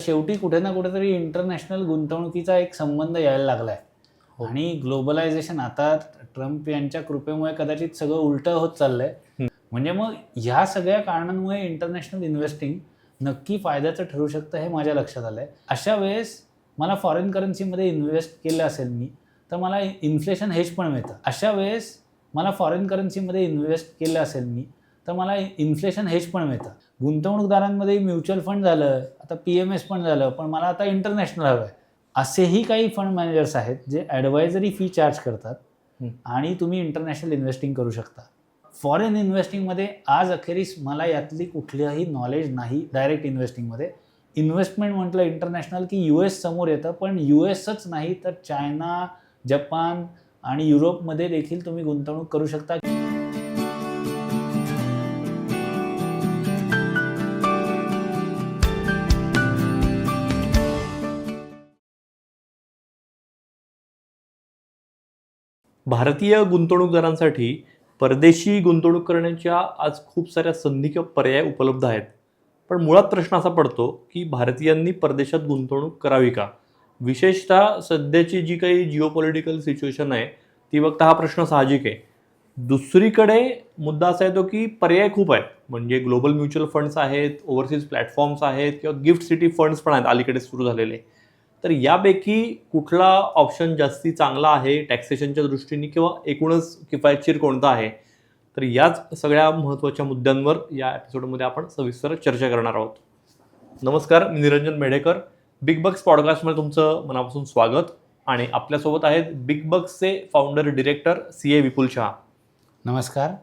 शेवटी कुठे ना कुठेतरी इंटरनॅशनल गुंतवणुकीचा एक संबंध यायला लागला आहे. आणि ग्लोबलायझेशन आता ट्रम्प यांच्या कृपेमुळे कदाचित सगळं उलटं होत चाललंय. म्हणजे मग ह्या सगळ्या कारणांमुळे इंटरनॅशनल इन्व्हेस्टिंग नक्की फायद्याचं ठरू शकतं हे माझ्या लक्षात आलंय. अशा वेळेस मला फॉरेन करन्सीमध्ये इन्व्हेस्ट केलं असेल मी तर मला इन्फ्लेशन हेज पण मिळतं. अशा वेळेस मला फॉरेन करन्सीमध्ये इन्व्हेस्ट केलं असेल मी तर मला इन्फ्लेशन हेज पण मिळतं. गुंतवणूकदारांमध्ये म्युच्युअल फंड झालं, आता PMS पण झालं, पण मला आता इंटरनॅशनल हवं आहे. असेही काही फंड मॅनेजर्स आहेत जे ॲडवायझरी फी चार्ज करतात आणि तुम्ही इंटरनॅशनल इन्व्हेस्टिंग करू शकता. फॉरेन इन्व्हेस्टिंगमध्ये आज अखेरीस मला यातली कुठलंही नॉलेज नाही. डायरेक्ट इन्व्हेस्टिंगमध्ये इन्व्हेस्टमेंट म्हटलं इंटरनॅशनल की US समोर येतं, पण USच नाही तर चायना, जपान आणि युरोपमध्ये देखील तुम्ही गुंतवणूक करू शकता. भारतीय गुंतवणूकदारांसाठी परदेशी गुंतवणूक करण्याच्या आज खूप साऱ्या संधी किंवा पर्याय उपलब्ध आहेत. पण मुळात प्रश्न असा पडतो की भारतीयांनी परदेशात गुंतवणूक करावी का? विशेषतः सध्याची जी काही जिओपॉलिटिकल सिच्युएशन आहे ती बघता हा प्रश्न साहजिक आहे. दुसरीकडे मुद्दा असा येतो की पर्याय खूप आहेत. म्हणजे ग्लोबल म्युच्युअल फंड्स आहेत, ओव्हरसीज प्लॅटफॉर्म्स आहेत किंवा गिफ्ट सिटी फंड्स पण आहेत अलीकडे सुरू झालेले. तर यापैकी कुठला ऑप्शन जास्ती चांगला आहे टॅक्सेशनच्या दृष्टीने किंवा एकूणच किफायतशीर कोणता आहे? तर याच सगळ्या महत्त्वाच्या मुद्द्यांवर या एपिसोडमध्ये आपण सविस्तर चर्चा करणार आहोत. नमस्कार, मी निरंजन मेढेकर. बिग बक्स पॉडकास्टमध्ये तुमचं मनापासून स्वागत. आणि आपल्यासोबत आहेत बिग बक्सचे फाउंडर डिरेक्टर CA विपुल शहा. नमस्कार.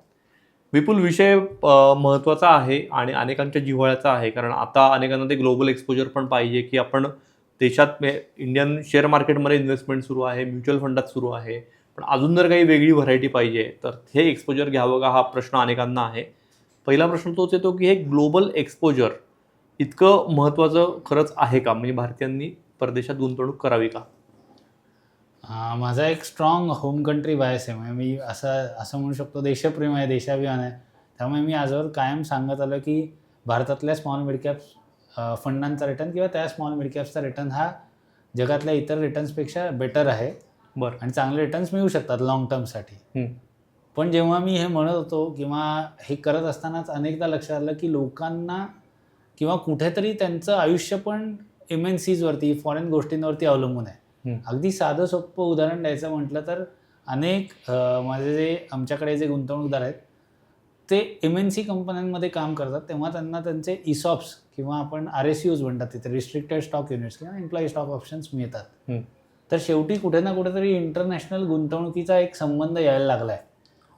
विपुल, विषय महत्त्वाचा आहे आणि अनेकांच्या जिव्हाळ्याचा आहे. कारण आता अनेकांना ते ग्लोबल एक्सपोजर पण पाहिजे की आपण देशात इंडियन शेअर मार्केटमध्ये इन्व्हेस्टमेंट सुरू आहे, म्युच्युअल फंडात सुरू आहे, पण अजून जर काही वेगळी व्हरायटी पाहिजे तर हे एक्सपोजर घ्यावं का हा प्रश्न अनेकांना आहे. पहिला प्रश्न तोच येतो की हे ग्लोबल एक्सपोजर इतकं महत्त्वाचं खरंच आहे का? म्हणजे भारतीयांनी परदेशात गुंतवणूक करावी का? माझा एक स्ट्रॉंग होम कंट्री बायस आहे. म्हणजे मी असं म्हणू शकतो, देशप्रेम आहे, देशाभिमान आहे. त्यामुळे मी आजवर कायम सांगत आलो की भारतातल्या स्मॉल मिड कॅप्स फंडांचा रिटर्न किंवा त्या स्मॉल मिड कॅप्सचा रिटर्न हा जगातल्या इतर रिटर्न्सपेक्षा बेटर आहे. बरं. आणि चांगले रिटर्न्स मिळू शकतात लॉंग टर्मसाठी. पण जेव्हा मी हे म्हणत होतो किंवा हे करत असतानाच अनेकदा लक्षात आलं की लोकांना किंवा कुठेतरी त्यांचं आयुष्य पण MNCsवरती, फॉरेन गोष्टींवरती अवलंबून आहे. अगदी साधं सोपं उदाहरण द्यायचं म्हटलं तर अनेक माझे जे आमच्याकडे जे गुंतवणूकदार आहेत ते MNC कंपन्यांमध्ये काम करतात, तेव्हा त्यांना त्यांचे ESOPs किंवा आपण RSUs म्हणतात तिथे, रिस्ट्रिक्टेड स्टॉक युनिट्स किंवा एम्प्लॉई स्टॉक ऑप्शन्स मिळतात. तर शेवटी कुठे ना कुठेतरी इंटरनॅशनल गुंतवणुकीचा एक संबंध यायला लागला आहे.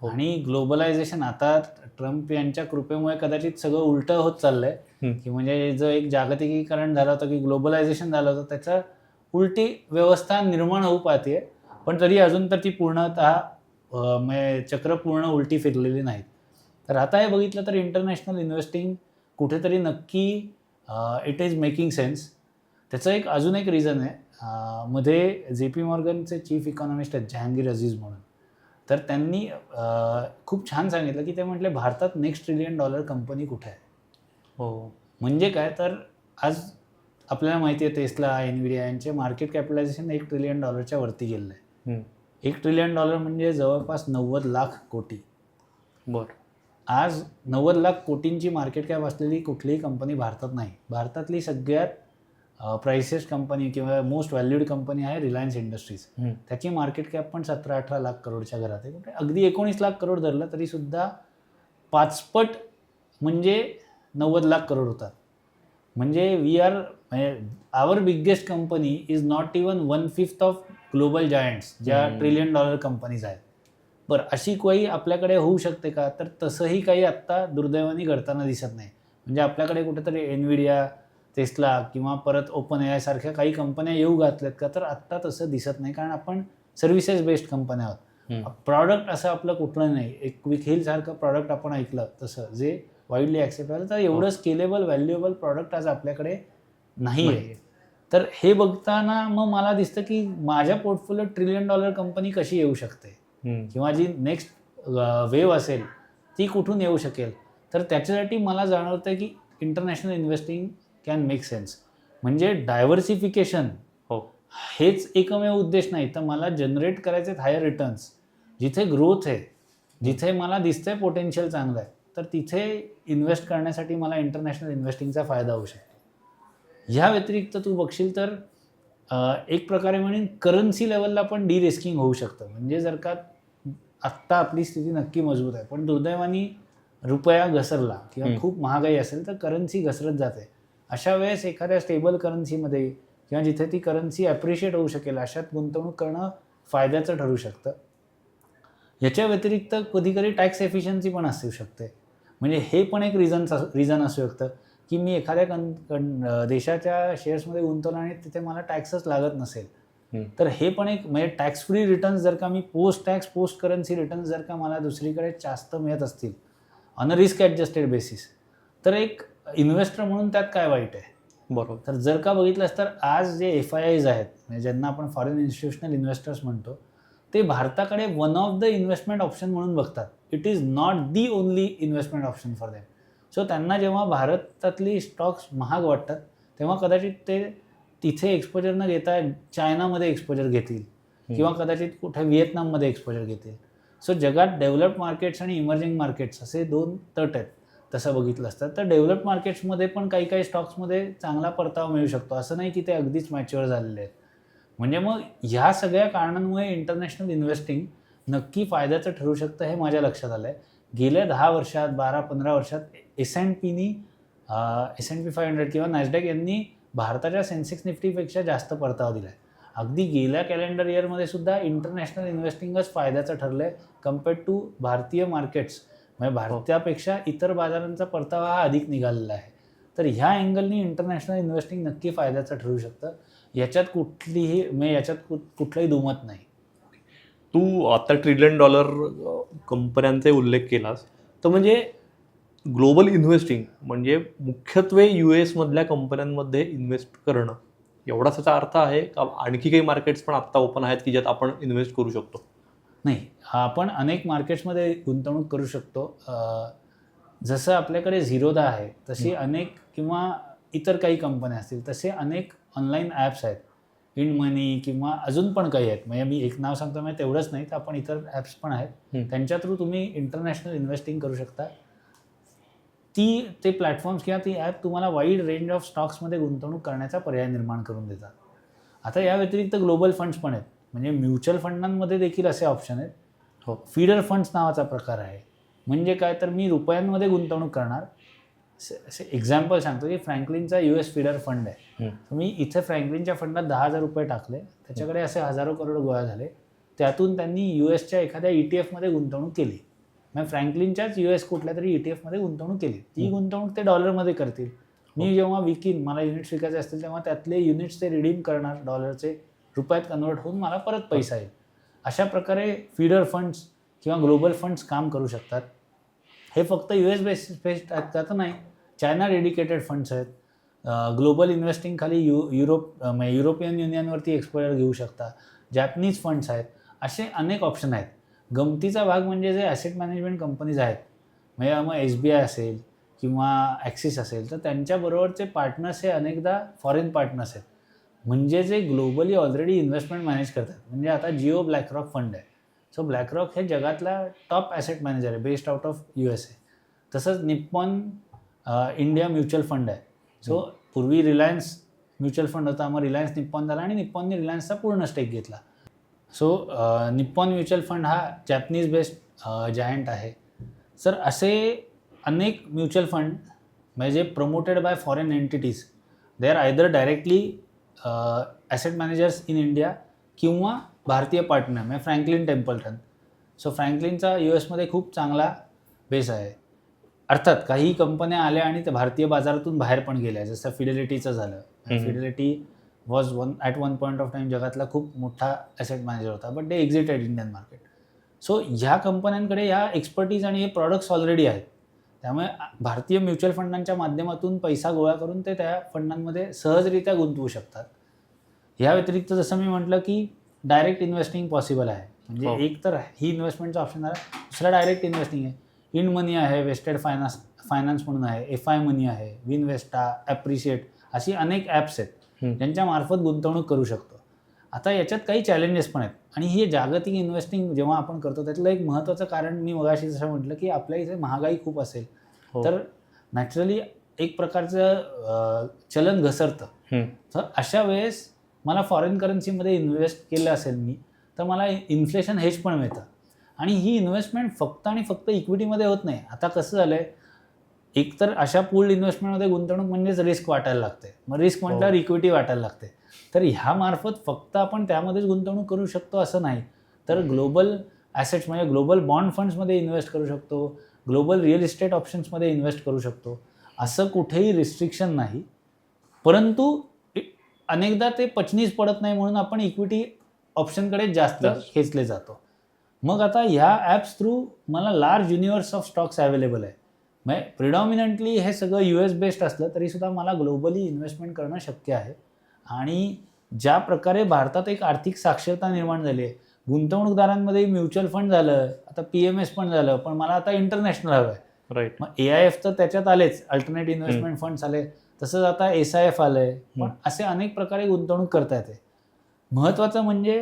आणि ग्लोबलायझेशन आता ट्रम्प यांच्या कृपेमुळे कदाचित सगळं उलटं होत चाललंय. की म्हणजे जो एक जागतिकीकरण झालं होतं की ग्लोबलायझेशन झालं होतं त्याचं उलटी व्यवस्था निर्माण होऊ पाहते. पण तरी अजून तर ती पूर्णतः चक्र पूर्ण उलटी फिरलेली नाहीत. तर आता हे बघितलं तर इंटरनॅशनल इन्व्हेस्टिंग कुठेतरी नक्की इट इज मेकिंग सेन्स. त्याचं अजून एक रिझन आहे. मध्ये JP मॉर्गनचे चीफ इकॉनॉमिस्ट आहेत जहांगीर अझीज म्हणून. तर त्यांनी खूप छान सांगितलं की ते म्हटले भारतात नेक्स्ट $1 ट्रिलियन कंपनी कुठे आहे. म्हणजे काय तर आज आपल्याला माहिती आहे टेस्ला, NVIDIA यांचे मार्केट कॅपिटलायझेशन $1 ट्रिलियन वरती गेलेलं आहे. $1 ट्रिलियन म्हणजे जवळपास 90 लाख कोटी. बरं. आज 90 लाख कोटींची मार्केट कॅप असलेली कुठलीही कंपनी भारतात नाही. भारतातली सगळ्यात प्राइसेस कंपनी किंवा मोस्ट व्हॅल्यूड कंपनी आहे रिलायन्स इंडस्ट्रीज. त्याची मार्केट कॅप पण 17-18 लाख करोडच्या घरात आहे. अगदी 19 लाख करोड धरलं तरीसुद्धा 5 म्हणजे 90 लाख करोड होतात. म्हणजे our biggest company is not even 1/5 of global giants ज्या $1 ट्रिलियन कंपनीज आहेत. बरं, अशी काही आपल्याकडे होऊ शकते का? तर तसंही काही आत्ता दुर्दैवाने घडताना दिसत नाही. म्हणजे आपल्याकडे कुठेतरी NVIDIA, टेस्ला किंवा परत OpenAI सारख्या काही कंपन्या येऊ घातल्यात का? तर आत्ता तसं दिसत नाही, कारण आपण सर्व्हिसेस बेस्ड कंपन्या आहोत. प्रॉडक्ट असं आपलं कुठलं नाही. एक क्विक हिल सारखं प्रॉडक्ट आपण ऐकलं तसं जे वाईडली ॲक्सेप्टेबल, तर एवढं स्केलेबल व्हॅल्युएबल प्रॉडक्ट आज आपल्याकडे नाही आहे. तर हे बघताना मग मला दिसतं की माझ्या पोर्टफोलिओ $1 ट्रिलियन कंपनी कशी येऊ शकते किंवा जी नेक्स्ट वेव्ह असेल ती कुठून येऊ शकेल. तर त्याच्यासाठी मला जाणवतं की international investing can make sense. म्हणजे डायव्हर्सिफिकेशन हो. हेच एकमेव उद्देश नाही, तर मला जनरेट करायचे हायर रिटर्न्स. जिथे ग्रोथ आहे, जिथे मला दिसतंय पोटेन्शियल चांगलं आहे, तर तिथे इन्व्हेस्ट करण्यासाठी मला इंटरनॅशनल इन्व्हेस्टिंगचा फायदा होऊ शकतो. ह्या व्यतिरिक्त तू बघशील तर एक प्रकारे म्हणेन करन्सी लेवलला पण डिरिस्किंग होऊ शकतं. म्हणजे जर का आत्ता आपली स्थिती नक्की मजबूत आहे, पण दुर्दैवाने रुपया घसरला किंवा खूप महागाई असेल तर करन्सी घसरत जाते. अशा वेळेस एखाद्या स्टेबल करन्सीमध्ये किंवा जिथे ती करन्सी ॲप्रिशिएट होऊ शकेल अशात गुंतवणूक करणं फायद्याचं ठरू शकतं. याच्या व्यतिरिक्त कधीकधी टॅक्स एफिशियन्सी पण असू शकते. म्हणजे हे पण एक रिझन असू शकतं की मी एखाद्या देशाच्या शेअर्समध्ये गुंतवलं आणि तिथे मला टॅक्सच लागत नसेल, तर हे पण एक म्हणजे टॅक्स फ्री रिटर्न्स जर का मी post tax post currency returns जर का मला दुसरीकडे जास्त मिळत असतील on a risk adjusted basis, तर एक इन्व्हेस्टर म्हणून त्यात काय वाईट आहे. बरोबर. तर जर का बघितलंस तर आज जे FIIs आहेत, म्हणजे ज्यांना आपण फॉरेन इन्स्टिट्यूशनल इन्व्हेस्टर्स म्हणतो, ते भारताकडे one of the investment option म्हणून बघतात. It is not the only investment option for them. So त्यांना जेव्हा भारतातली स्टॉक्स महाग वाटतात तेव्हा कदाचित ते तिथे एक्सपोजर न घेता चायनामध्ये एक्सपोजर घेतील किंवा कदाचित कुठे व्हिएतनाममध्ये एक्सपोजर घेतील. सो जगात डेव्हलप्ड मार्केट्स आणि इमर्जिंग मार्केट्स असे 2 तट आहेत. तसं बघितलं असतं तर डेव्हलप्ड मार्केट्समध्ये पण काही काही स्टॉक्समध्ये चांगला परतावा मिळू शकतो. असं नाही की ते अगदीच मॅच्युअर झालेले आहेत. म्हणजे मग ह्या सगळ्या कारणांमुळे इंटरनॅशनल इन्व्हेस्टिंग नक्की फायद्याचं ठरू शकतं हे माझ्या लक्षात आलं आहे. गेल्या 10 वर्षात 12-15 वर्षात S&Pनी S&P 500 किंवा नॅसडॅक यांनी भारताच्या सेन्सेक्स निफ्टीपेक्षा जास्त परतावा दिला आहे. अगदी गेल्या कॅलेंडर इयरमध्ये सुद्धा इंटरनॅशनल इन्व्हेस्टिंगच फायद्याचं ठरलं आहे कम्पेअर्ड टू भारतीय मार्केट्स. म्हणजे भारतापेक्षा इतर बाजारांचा परतावा हा अधिक निघालेला आहे. तर ह्या अँगलनी इंटरनॅशनल इन्व्हेस्टिंग नक्की फायद्याचं ठरू शकतं. याच्यात कुठलंही दुमत नाही. तू आता $1 ट्रिलियन कंपन्यांचे उल्लेख केलास, तर म्हणजे ग्लोबल इन्व्हेस्टिंग म्हणजे मुख्यत्वे US मधल्या कंपन्यांमध्ये इन्व्हेस्ट करणं एवढाच त्याचा अर्थ आहे का आणखी काही मार्केट्स पण आत्ता ओपन आहेत की ज्यात आपण इन्व्हेस्ट करू शकतो? नाही, आपण अनेक मार्केट्समध्ये गुंतवणूक करू शकतो. जसं आपल्याकडे झिरोदा आहे तशी अनेक किंवा इतर काही कंपन्या असतील तसे अनेक ऑनलाईन ॲप्स आहेत. इंडमनी किंवा अजून पण काही आहेत. म्हणजे मी एक नाव सांगतो म्हणजे तेवढंच नाही तर आपण इतर ॲप्स पण आहेत. त्यांच्या थ्रू तुम्ही इंटरनॅशनल इन्व्हेस्टिंग करू शकता. ते प्लॅटफॉर्म्स किंवा ती ॲप तुम्हाला वाईड रेंज ऑफ स्टॉक्समध्ये गुंतवणूक करण्याचा पर्याय निर्माण करून देतात. आता या व्यतिरिक्त ग्लोबल फंड्स पण आहेत. म्हणजे म्युच्युअल फंडांमध्ये देखील असे ऑप्शन आहेत. फीडर फंड्स नावाचा प्रकार आहे. म्हणजे काय तर मी रुपयांमध्ये गुंतवणूक करणार. एक्झाम्पल सांगतो की फ्रँकलिनचा US फीडर फंड आहे. मी इथे फ्रँकलिनच्या फंडात 10,000 रुपये टाकले, त्याच्याकडे असे हजारो करोड गोळा झाले. त्यातून त्यांनी USच्या एखाद्या ETF गुंतवणूक केली. मग फ्रँकलिनच्याच US कुठल्या तरी ETFमध्ये गुंतवणूक केली. ती गुंतवणूक ते डॉलरमध्ये करतील. मी जेव्हा विकीन मला युनिट्स विकायचे असतील तेव्हा त्यातले युनिट्स ते रिडीम करणार, डॉलरचे रुपयात कन्वर्ट होऊन मला परत पैसा येईल. अशा प्रकारे फीडर फंड्स किंवा ग्लोबल फंड्स काम करू शकतात. हे फक्त US बेस्ड आहेत का तर नाही, चायना डेडिकेटेड फंड्स आहेत. ग्लोबल इन्व्हेस्टिंग खाली युरोपियन युनियनवरती एक्सपोजर घेऊ शकता. जॅपनीज फंड्स आहेत. असे अनेक ऑप्शन आहेत. गमतीचा भाग म्हणजे जे ॲसेट मॅनेजमेंट कंपनीज आहेत, म्हणजे मग SBI असेल किंवा ॲक्सिस असेल, तर त्यांच्याबरोबरचे पार्टनर्स हे अनेकदा फॉरेन पार्टनर्स आहेत. म्हणजे जे ग्लोबली ऑलरेडी इन्व्हेस्टमेंट मॅनेज करतात. म्हणजे आता जिओ ब्लॅकरॉक फंड आहे. सो ब्लॅकरॉक हे जगातला टॉप ॲसेट मॅनेजर आहे बेस्ड आउट ऑफ USA. तसंच निप्पॉन इंडिया म्युच्युअल फंड आहे. सो पूर्वी रिलायन्स म्युच्युअल फंड होता, मग रिलायन्स निप्पॉन झाला आणि निप्पॉनने रिलायन्सचा पूर्ण स्टेक घेतला. सो निप्पॉन म्युच्युअल फंड हा जॅपनीज बेस्ड जायंट आहे. सर असे अनेक म्युच्युअल फंड म्हणजे जे promoted by foreign entities, they are either directly asset managers in India किंवा भारतीय पार्टनर म्हणजे फ्रँकलिन टेम्पल्टन. सो फ्रँकलिनचा US खूप चांगला बेस आहे. अर्थात काही कंपन्या आल्या आणि त्या भारतीय बाजारातून बाहेर पण गेल्या, जसं फिडेलिटीचं झालं. Fidelity was at one point of time जगातला खूप मोठा ॲसेट मॅनेजर होता, but they exited Indian market. So ह्या कंपन्यांकडे ह्या एक्सपर्टीज आणि हे प्रॉडक्ट्स ऑलरेडी आहेत. त्यामुळे भारतीय म्युच्युअल फंडांच्या माध्यमातून पैसा गोळा करून ते त्या फंडांमध्ये सहजरित्या गुंतवू शकतात. ह्या व्यतिरिक्त जसं मी म्हटलं की डायरेक्ट इन्व्हेस्टिंग पॉसिबल आहे. म्हणजे एक तर ही इन्व्हेस्टमेंटचा ऑप्शन आहे, दुसरा डायरेक्ट इन्व्हेस्टिंग आहे. इंड मनी आहे, वेस्टेड फायनान्स म्हणून आहे, FI मनी आहे, विनवेस्टा, ॲप्रिशिएट अशी अनेक ॲप्स आहेत ज्यांच्या मार्फत गुंतवणूक करू शकतो. आता याच्यात काही चॅलेंजेस पण आहेत आणि हे जागतिक इन्व्हेस्टिंग जेव्हा आपण करतो त्यातलं एक महत्त्वाचं कारण मी मगाशी जसं म्हटलं की आपल्या इथे महागाई खूप असेल तर नॅचरली एक प्रकारचं चलन घसरतं. तर अशा वेळेस मला फॉरेन करन्सीमध्ये इन्व्हेस्ट केलं असेल मी तर मला इन्फ्लेशन हेज पण मिळतं आणि ही इन्व्हेस्टमेंट फक्त आणि फक्त इक्विटीमध्ये होत नाही. आता कसं झालं आहे, एकतर अशा पूल्ड इन्व्हेस्टमेंटमध्ये गुंतवणूक म्हणजेच रिस्क वाटायला लागते. मग रिस्क म्हटल्यावर इक्विटी वाटायला लागते. तर ह्यामार्फत फक्त आपण त्यामध्येच गुंतवणूक करू शकतो असं नाही, तर ग्लोबल ॲसेट्स म्हणजे ग्लोबल बॉन्ड फंड्समध्ये इन्व्हेस्ट करू शकतो, ग्लोबल रिअल इस्टेट ऑप्शन्समध्ये इन्व्हेस्ट करू शकतो. असं कुठेही रिस्ट्रिक्शन नाही. परंतु अनेकदा ते पचनीच पडत नाही म्हणून आपण इक्विटी ऑप्शनकडे जास्त खेचले जातो. मग आता ह्या ॲप्स थ्रू मला large universe of stocks available आहे. म्हणजे प्रिडॉमिनंटली हे सगळं US बेस्ड असलं तरीसुद्धा मला ग्लोबली इन्व्हेस्टमेंट करणं शक्य आहे. आणि ज्या प्रकारे भारतात एक आर्थिक साक्षरता निर्माण झाली आहे, गुंतवणूकदारांमध्ये म्युच्युअल फंड झालं, आता PMS पण झालं, पण मला आता इंटरनॅशनल हवं आहे. राईट. मग AIF तर त्याच्यात आलेच, अल्टरनेट इन्व्हेस्टमेंट फंड्स आले, तसंच आता SIF आलंय. पण असे अनेक प्रकारे गुंतवणूक करता येते. महत्त्वाचं म्हणजे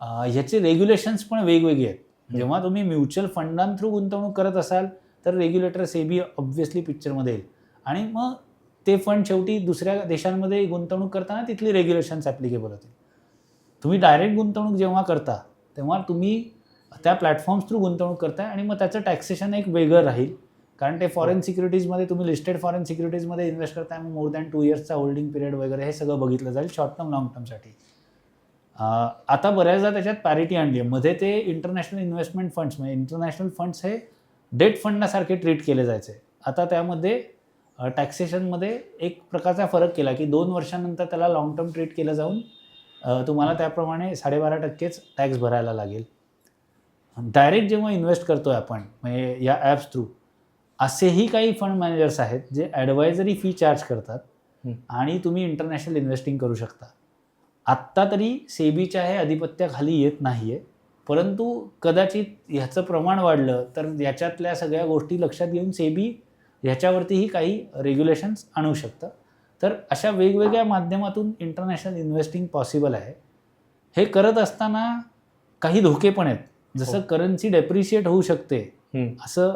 ह्याचे रेग्युलेशन्स पण वेगवेगळे आहेत. जेव्हा तुम्ही म्युच्युअल फंडां थ्रू गुंतवणूक करत असाल तर रेग्युलेटर SEBI ऑब्व्हियसली पिक्चरमध्ये येईल आणि मग ते फंड शेवटी दुसऱ्या देशांमध्ये गुंतवणूक करताना तिथली रेग्युलेशन्स ॲप्लिकेबल होतील. तुम्ही डायरेक्ट गुंतवणूक जेव्हा करता तेव्हा तुम्ही त्या प्लॅटफॉर्म्स थ्रू गुंतवणूक करताय आणि मग त्याचं टॅक्सेशन एक वेगळं राहील, कारण ते फॉरेन सिक्युरिटीजमध्ये तुम्ही लिस्टेड फॉरेन सिक्युरिटीजमध्ये इन्व्हेस्ट करताय. मग मोर दॅन 2 इयर्सचा होल्डिंग पिरियड वगैरे हे सगळं बघितलं जाईल शॉर्ट टर्म लॉंग टर्मसाठी. आता बऱ्याचदा त्याच्यात पॅरिटी आणली आहे. मध्ये ते इंटरनॅशनल इन्व्हेस्टमेंट फंड्स म्हणजे इंटरनॅशनल फंड्स हे डेट फंडासारखे ट्रीट केले जायचे. आता त्यामध्ये टॅक्सेशनमध्ये एक प्रकारचा फरक केला की 2 वर्षानंतर त्याला लाँग टर्म ट्रीट केलं जाऊन तुम्हाला त्याप्रमाणे 12.5% टॅक्स भरायला लागेल. डायरेक्ट जेव्हा इन्व्हेस्ट करतो आहे आपण म्हणजे या ॲप्स थ्रू, असेही काही फंड मॅनेजर्स आहेत जे ॲडवायझरी फी चार्ज करतात आणि तुम्ही इंटरनॅशनल इन्व्हेस्टिंग करू शकता. आत्ता तरी सेबीच्या हे अधिपत्याखाली येत नाही आहे, परंतु कदाचित ह्याचं प्रमाण वाढलं तर याच्यातल्या सगळ्या गोष्टी लक्षात घेऊन सेबी ह्याच्यावरतीही काही रेग्युलेशन्स आणू शकतं. तर अशा वेगवेगळ्या माध्यमातून इंटरनॅशनल इन्व्हेस्टिंग पॉसिबल आहे. हे करत असताना काही धोके पण आहेत. जसं करन्सी डेप्रिशिएट होऊ शकते, असं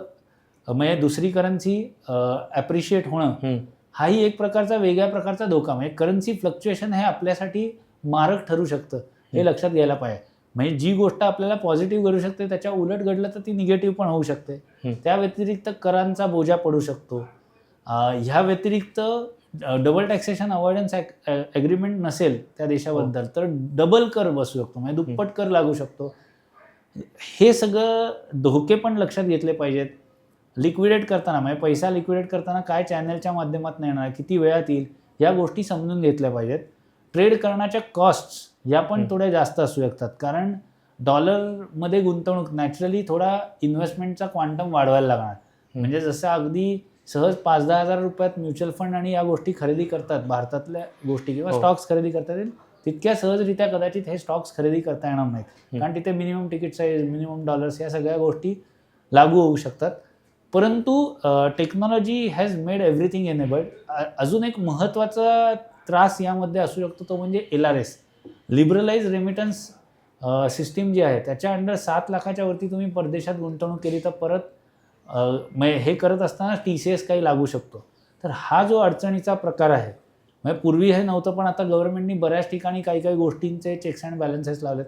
म्हणजे दुसरी करन्सी ॲप्रिशिएट होणं हाही एक प्रकारचा वेगळ्या प्रकारचा धोका. म्हणजे करन्सी फ्लक्च्युएशन हे आपल्यासाठी मारक ठरू शकतं, हे लक्षात घ्यायला पाहिजे. म्हणजे जी गोष्ट आपल्याला पॉझिटिव्ह करू शकते त्याच्या उलट घडलं तर ती निगेटिव्ह पण होऊ शकते. त्या व्यतिरिक्त करांचा बोजा पडू शकतो. ह्या व्यतिरिक्त डबल टॅक्सेशन अवॉइडन्स ॲग्रीमेंट नसेल त्या देशाबद्दल तर डबल कर बसू शकतो, म्हणजे दुप्पट कर लागू शकतो. हे सगळं धोके पण लक्षात घेतले पाहिजेत. लिक्विडेट करताना म्हणजे पैसा लिक्विडेट करताना काय चॅनलच्या माध्यमातून येणार, किती वेळात येईल, या गोष्टी समजून घेतल्या पाहिजेत. ट्रेड करण्याच्या कॉस्ट्स या पण थोड्या जास्त असू शकतात, कारण डॉलरमध्ये गुंतवणूक नॅचरली थोडा इन्व्हेस्टमेंटचा क्वांटम वाढवायला लागणार. म्हणजे जसं अगदी सहज 5-10 हजार रुपयात म्युच्युअल फंड आणि या गोष्टी खरेदी करतात भारतातल्या गोष्टी किंवा स्टॉक्स खरेदी करता येईल, तितक्या सहजरित्या कदाचित हे स्टॉक्स खरेदी करता येणार नाहीत, कारण तिथे minimum ticket size, minimum dollars या सगळ्या गोष्टी लागू होऊ शकतात. परंतु technology has made everything enabled. अजून एक महत्त्वाचा त्रास यामध्ये असू शकतो तो म्हणजे LRS, लिबरलाइज रेमिटन्स सिस्टीम जी आहे त्याच्या अंडर 7 लाखाच्या वरती तुम्ही परदेशात गुंतवणूक केली तर परत म्हणजे हे करत असताना TCS काही लागू शकतो. तर हा जो अडचणीचा प्रकार आहे, म्हणजे पूर्वी हे नव्हतं पण आता गव्हर्नमेंटनी बऱ्याच ठिकाणी काही काही गोष्टींचे चेक्स अँड बॅलन्सेस लावलेत.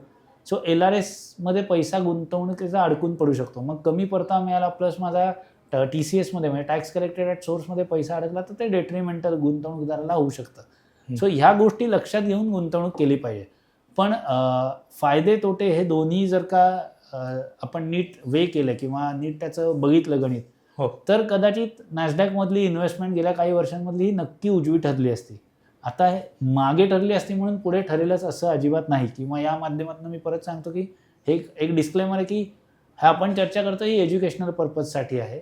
सो LRSमध्ये पैसा गुंतवणुकीचा अडकून पडू शकतो. मग कमी परतावा मिळाला प्लस माझा TCSमध्ये म्हणजे टॅक्स कलेक्टेड ॲट सोर्समध्ये पैसा अडकला तर ते डेट्रिमेंटल गुंतवणूकदाराला होऊ शकतं. सो ह्या गोष्टी लक्षात घेऊन गुंतवणूक केली पाहिजे. पण फायदे तोटे हे दोन्ही जर का आपण नीट वे केलं किंवा नीट त्याचं बघितलं गणित, तर कदाचित नॅसडॅकमधली इन्व्हेस्टमेंट गेल्या काही वर्षांमधली ही नक्की उजवी ठरली असती. आता हे मागे ठरली असती म्हणून पुढे ठरेलच असं अजिबात नाही. किंवा या माध्यमातून मी परत सांगतो की हे एक डिस्क्लेमर आहे की हा आपण चर्चा करतो ही एज्युकेशनल पर्पजसाठी आहे.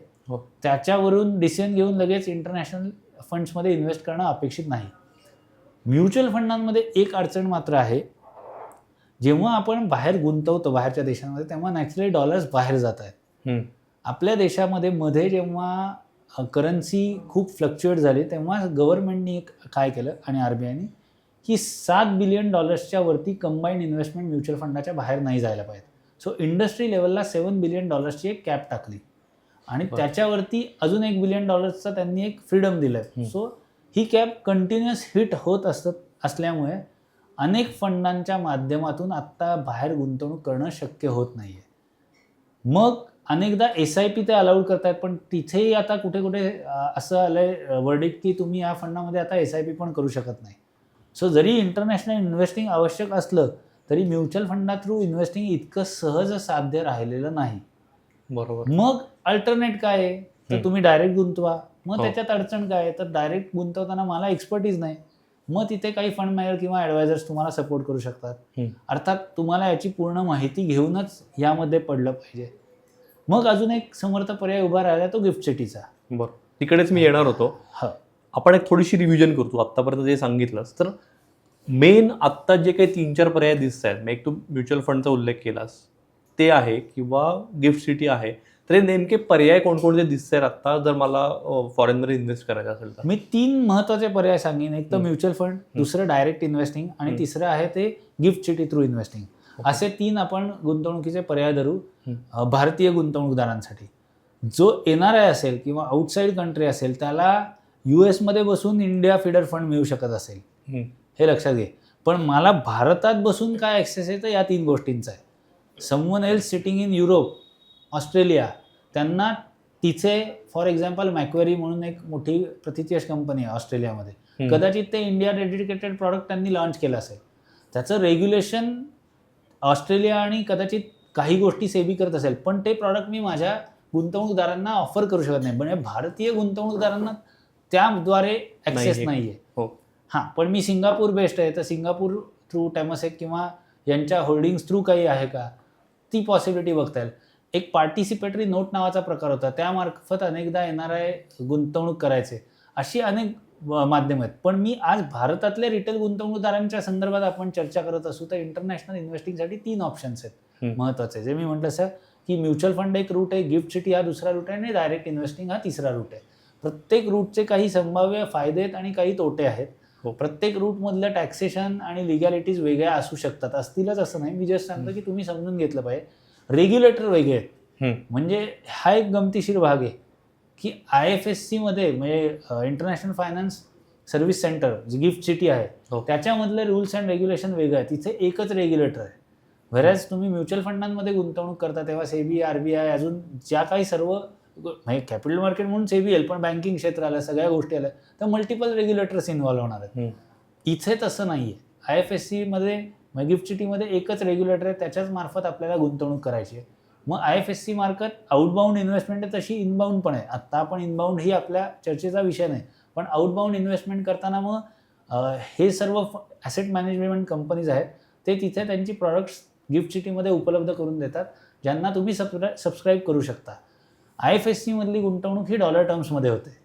त्याच्यावरून डिसिजन घेऊन लगेच इंटरनॅशनल फंड्समध्ये इन्व्हेस्ट करणं अपेक्षित नाही. म्युच्युअल फंडांमध्ये एक अडचण मात्र आहे, जेव्हा आपण बाहेर गुंतवतो बाहेरच्या देशांमध्ये तेव्हा नॅचरली डॉलर्स बाहेर जात आहेत. आपल्या देशामध्ये मध्ये जेव्हा करन्सी खूप फ्लक्च्युएट झाली तेव्हा गव्हर्नमेंटनी काय केलं आणि RBIने की $7 बिलियन वरती कंबाईंड इन्व्हेस्टमेंट म्युच्युअल फंडाच्या बाहेर नाही जायला पाहिजे. सो इंडस्ट्री लेवलला $7 बिलियन एक कॅप टाकली आणि त्याच्यावरती अजून $1 बिलियन त्यांनी एक फ्रीडम दिलं. सो ही कॅप कंटिन्युअस हिट होत असल्यामुळे अनेक फंडांच्या माध्यमातून आत्ता बाहेर गुंतवणूक करणं शक्य होत नाही आहे. मग अनेकदा SIP ते अलाउड करतायत, पण तिथेही आता कुठे कुठे असं आलंय वर्डिक्ट की तुम्ही या फंडामध्ये आता SIP पण करू शकत नाही. सो जरी इंटरनॅशनल इन्व्हेस्टिंग आवश्यक असलं तरी म्युच्युअल फंडा थ्रू इन्व्हेस्टिंग इतकं सहज साध्य राहिलेलं नाही. बरोबर. मग अल्टरनेट काय आहे, तर तुम्ही डायरेक्ट गुंतवा. मग त्याच्यात अडचण काय आहे, तर डायरेक्ट गुंतवताना मला एक्सपर्टीज नाही. मग तिथे काही फंड मॅनेजर किंवा ॲडवायझर्स तुम्हाला सपोर्ट करू शकतात. अर्थात तुम्हाला याची पूर्ण माहिती घेऊनच यामध्ये पडलं पाहिजे. मग अजून एक समर्थ पर्याय उभा राहिला तो गिफ्ट सिटीचा. बरं, तिकडेच मी येणार होतो. आपण एक थोडीशी रिव्हिजन करतो. आत्तापर्यंत जे सांगितलंस तर मेन आत्ता जे काही 3-4 पर्याय दिसत आहेत, एक तू म्युच्युअल फंडचा उल्लेख केलास ते आहे किंवा गिफ्ट सिटी आहे, तर हे नेमके पर्याय कोणकोणते दिसत आहेत आत्ता जर मला फॉरेनमध्ये इन्व्हेस्ट करायचं असेल तर? मी 3 महत्त्वाचे पर्याय सांगेन. एक तर म्युच्युअल फंड, दुसरं डायरेक्ट इन्व्हेस्टिंग आणि तिसरं आहे ते गिफ्ट सिटी थ्रू इन्व्हेस्टिंग. असे 3 आपण गुंतवणुकीचे पर्याय धरू भारतीय गुंतवणूकदारांसाठी. जो NRI असेल किंवा आउटसाईड कंट्री असेल त्याला US मध्ये बसून इंडिया फीडर फंड मिळू शकत असेल, हे लक्षात घे. पण मला भारतात बसून काय ॲक्सेस आहे तर या 3 गोष्टींचा आहे. Someone else sitting in Europe, Australia, त्यांना तिथे फॉर एक्झाम्पल मॅक्वेरी म्हणून एक मोठी प्रतिथयश कंपनी आहे ऑस्ट्रेलियामध्ये, कदाचित ते इंडिया डेडिकेटेड प्रॉडक्ट त्यांनी लॉन्च केलं असेल. त्याचं रेग्युलेशन ऑस्ट्रेलिया आणि कदाचित काही गोष्टी सेबी करत असेल, पण ते प्रॉडक्ट मी माझ्या गुंतवणूकदारांना ऑफर करू शकत नाही. म्हणजे भारतीय गुंतवणूकदारांना त्याद्वारे ॲक्सेस नाही आहे. हां, पण मी सिंगापूर बेस्ड आहे, तर सिंगापूर थ्रू टेमसेक किंवा यांच्या होल्डिंग्स थ्रू काही आहे का, ती पॉसिबिलिटी बघता येईल. एक पार्टिसिपेटरी नोट नावाचा प्रकार होता, त्यामार्फत अनेकदा NRI गुंतवणूक करायचे. अशी अनेक माध्यम आहेत. पण मी आज भारतातल्या रिटेल गुंतवणूकदारांच्या संदर्भात आपण चर्चा करत असू तर इंटरनॅशनल इन्व्हेस्टिंगसाठी 3 ऑप्शन्स आहेत महत्त्वाचे. जे मी म्हटलं सर की म्युच्युअल फंड एक रूट आहे, गिफ्ट सिटी हा दुसरा रूट आहे आणि डायरेक्ट इन्व्हेस्टिंग हा तिसरा रूट आहे. प्रत्येक रूटचे काही संभाव्य फायदे आहेत आणि काही तोटे आहेत. प्रत्येक रूटमधलं टॅक्सेशन आणि लिगॅलिटीज वेगळ्या असू शकतात, असतीलच असं नाही. मी जस्ट सांगतो की तुम्ही समजून घेतलं पाहिजे. रेग्युलेटर वेगळे आहेत. म्हणजे हा एक गमतीशीर भाग आहे की IFSC मध्ये म्हणजे इंटरनॅशनल फायनान्स सर्व्हिस सेंटर जी गिफ्ट सिटी आहे त्याच्यामधले रूल्स अँड रेग्युलेशन वेगळं आहे. तिथे एकच रेग्युलेटर आहे. व्हेरॅज तुम्ही म्युच्युअल फंडांमध्ये गुंतवणूक करता तेव्हा सेबी, RBI अजून ज्या काही सर्व म्हणजे कॅपिटल मार्केट म्हणून सेबी येईल, पण बँकिंग क्षेत्र आलं, सगळ्या गोष्टी आल्या, तर मल्टिपल रेग्युलेटर्स इन्व्हॉल्व्ह होणार आहेत. इथे तसं नाही आहे. IFSC मध्ये गिफ्ट सिटीमध्ये एकच रेग्युलेटर आहे, त्याच्याच मार्फत आपल्याला गुंतवणूक करायची आहे. मग IFSC मार्फत आउटबाउंड इन्व्हेस्टमेंट आहे, तशी इनबाउंड पण आहे. आत्ता आपण इनबाउंड ही आपल्या चर्चेचा विषय नाही, पण आउटबाउंड इन्व्हेस्टमेंट करताना मग हे सर्व ॲसेट मॅनेजमेंट कंपनीज आहेत, ते तिथे त्यांची प्रॉडक्ट्स गिफ्ट सिटीमध्ये उपलब्ध करून देतात, ज्यांना तुम्ही सबस्क्राईब करू शकता. IFSC मधली गुंतवणूक ही डॉलर टर्म्समध्ये होते.